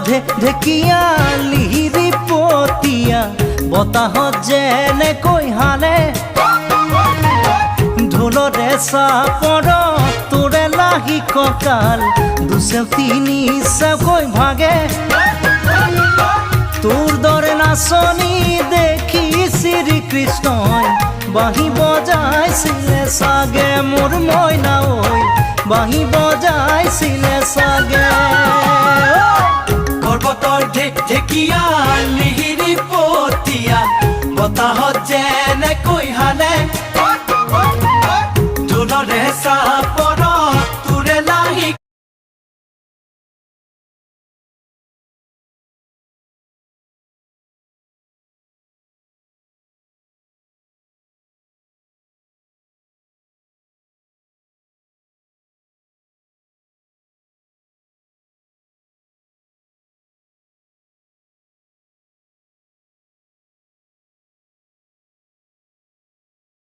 ঢেকিয়া লিহিৰি পতিয়া বতাহত যেনেকৈ হালে ঢোলৰে চাপৰ তোৰে লাহি কঁকাল দুচেও তিনি চেওকৈ ভাগে তোৰ দৰে নাচনি দেখি শ্ৰীকৃষ্ণই বাঁহী বজাইছিলে চাগে মোৰ মইনা ঐ বাঁহী বজাইছিলে চাগে পৰ্বতৰ ঢেকিয়া লিহিৰি পতিয়া বতাহত যেনেকৈ হালে ঢোলৰে চাপ